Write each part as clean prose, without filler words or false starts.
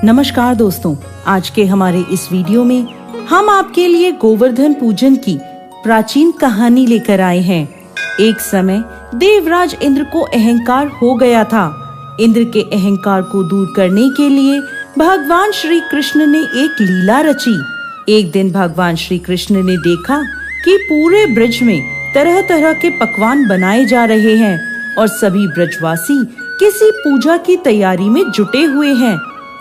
नमस्कार दोस्तों, आज के हमारे इस वीडियो में हम आपके लिए गोवर्धन पूजन की प्राचीन कहानी लेकर आए हैं। एक समय देवराज इंद्र को अहंकार हो गया था। इंद्र के अहंकार को दूर करने के लिए भगवान श्री कृष्ण ने एक लीला रची। एक दिन भगवान श्री कृष्ण ने देखा कि पूरे ब्रज में तरह तरह के पकवान बनाए जा रहे हैं और सभी ब्रजवासी किसी पूजा की तैयारी में जुटे हुए हैं।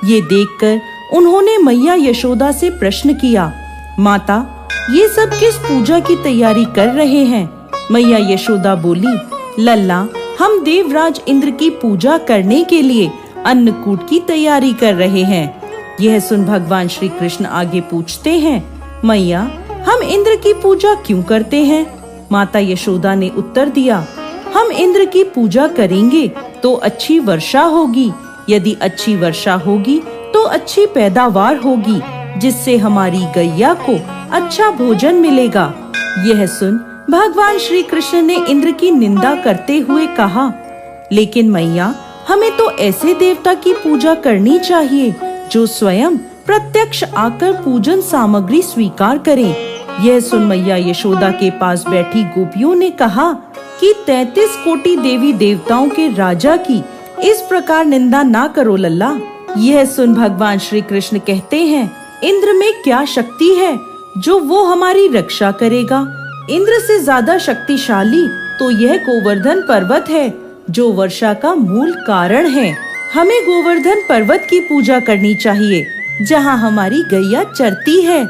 ये देखकर उन्होंने मैया यशोदा से प्रश्न किया, माता, ये सब किस पूजा की तैयारी कर रहे हैं? मैया यशोदा बोली, लल्ला, हम देवराज इंद्र की पूजा करने के लिए अन्नकूट की तैयारी कर रहे हैं। यह सुन भगवान श्री कृष्ण आगे पूछते हैं, मैया, हम इंद्र की पूजा क्यों करते हैं? माता यशोदा ने उत्तर दिया, हम इंद्र की पूजा करेंगे तो अच्छी वर्षा होगी। यदि अच्छी वर्षा होगी तो अच्छी पैदावार होगी, जिससे हमारी गैया को अच्छा भोजन मिलेगा। यह सुन भगवान श्री कृष्ण ने इंद्र की निंदा करते हुए कहा, लेकिन मैया, हमें तो ऐसे देवता की पूजा करनी चाहिए जो स्वयं प्रत्यक्ष आकर पूजन सामग्री स्वीकार करें। यह सुन मैया यशोदा के पास बैठी गोपियों ने कहा कि 33 कोटि देवी देवताओं के राजा की इस प्रकार निंदा ना करो लल्ला। यह सुन भगवान श्री कृष्ण कहते हैं, इंद्र में क्या शक्ति है जो वो हमारी रक्षा करेगा? इंद्र से ज्यादा शक्तिशाली तो यह गोवर्धन पर्वत है जो वर्षा का मूल कारण है। हमें गोवर्धन पर्वत की पूजा करनी चाहिए जहाँ हमारी गैया चरती है।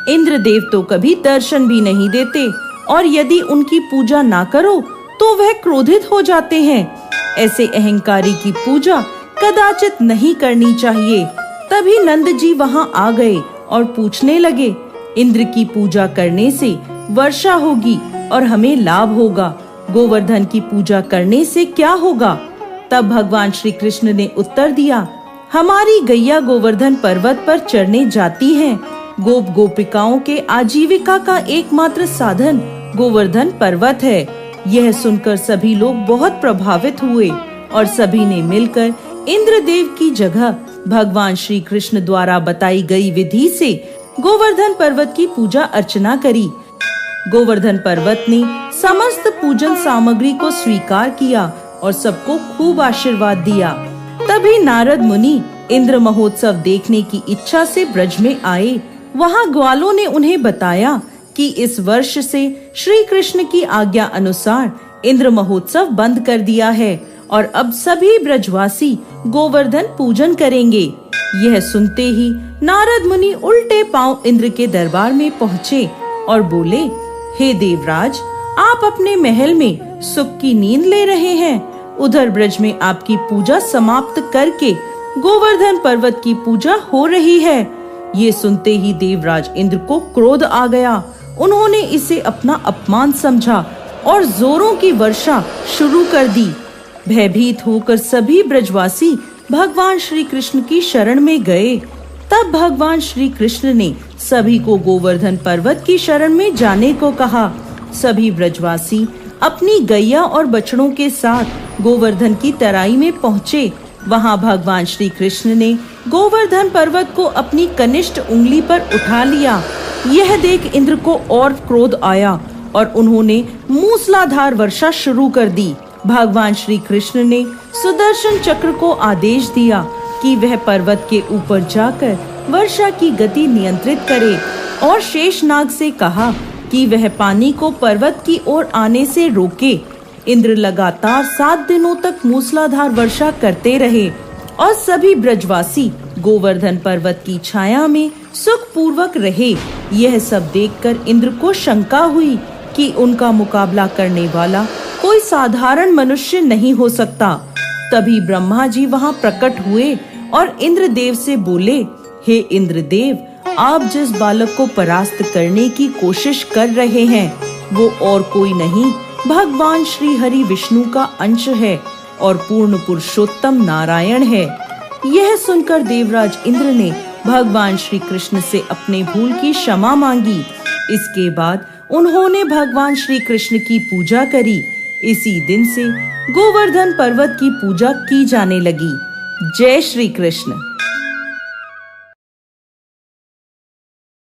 इंद्र देव तो कभी दर्शन भी नहीं देते और यदि उनकी पूजा ना करो तो वह क्रोधित हो जाते हैं। ऐसे अहंकारी की पूजा कदाचित नहीं करनी चाहिए। तभी नंद जी वहाँ आ गए और पूछने लगे, इंद्र की पूजा करने से वर्षा होगी और हमें लाभ होगा, गोवर्धन की पूजा करने से क्या होगा? तब भगवान श्री कृष्ण ने उत्तर दिया, हमारी गैया गोवर्धन पर्वत पर चरने जाती हैं। गोप गोपिकाओं के आजीविका का एकमात्र साधन गोवर्धन पर्वत है। यह सुनकर सभी लोग बहुत प्रभावित हुए और सभी ने मिलकर इंद्रदेव की जगह भगवान श्री कृष्ण द्वारा बताई गई विधि से गोवर्धन पर्वत की पूजा अर्चना करी। गोवर्धन पर्वत ने समस्त पूजन सामग्री को स्वीकार किया और सबको खूब आशीर्वाद दिया। तभी नारद मुनि इंद्र महोत्सव देखने की इच्छा से ब्रज में आए। वहाँ ग्वालों ने उन्हें बताया कि इस वर्ष से श्री कृष्ण की आज्ञा अनुसार इंद्र महोत्सव बंद कर दिया है और अब सभी ब्रजवासी गोवर्धन पूजन करेंगे। यह सुनते ही नारद मुनि उल्टे पांव इंद्र के दरबार में पहुँचे और बोले, हे देवराज, आप अपने महल में सुख की नींद ले रहे हैं। उधर ब्रज में आपकी पूजा समाप्त करके गोवर्धन पर्वत की पूजा हो रही है। ये सुनते ही देवराज इंद्र को क्रोध आ गया। उन्होंने इसे अपना अपमान समझा और जोरों की वर्षा शुरू कर दी। भयभीत होकर सभी ब्रजवासी भगवान श्री कृष्ण की शरण में गए। तब भगवान श्री कृष्ण ने सभी को गोवर्धन पर्वत की शरण में जाने को कहा। सभी ब्रजवासी अपनी गैया और बछड़ों के साथ गोवर्धन की तराई में पहुँचे। वहाँ भगवान श्री कृष्ण ने गोवर्धन पर्वत को अपनी कनिष्ठ उंगली पर उठा लिया। यह देख इंद्र को और क्रोध आया और उन्होंने मूसलाधार वर्षा शुरू कर दी। भगवान श्री कृष्ण ने सुदर्शन चक्र को आदेश दिया कि वह पर्वत के ऊपर जाकर वर्षा की गति नियंत्रित करे और शेषनाग से कहा कि वह पानी को पर्वत की ओर आने से रोके। इंद्र लगातार 7 दिनों तक मूसलाधार वर्षा करते रहे और सभी ब्रजवासी गोवर्धन पर्वत की छाया में सुख पूर्वक रहे। यह सब देखकर इंद्र को शंका हुई कि उनका मुकाबला करने वाला कोई साधारण मनुष्य नहीं हो सकता। तभी ब्रह्मा जी वहाँ प्रकट हुए और इंद्रदेव से बोले, हे इंद्रदेव, आप जिस बालक को परास्त करने की कोशिश कर रहे हैं वो और कोई नहीं, भगवान श्री हरि विष्णु का अंश है और पूर्ण पुरुषोत्तम नारायण है। यह सुनकर देवराज इंद्र ने भगवान श्री कृष्ण से अपने भूल की क्षमा मांगी। इसके बाद उन्होंने भगवान श्री कृष्ण की पूजा करी। इसी दिन से गोवर्धन पर्वत की पूजा की जाने लगी। जय श्री कृष्ण।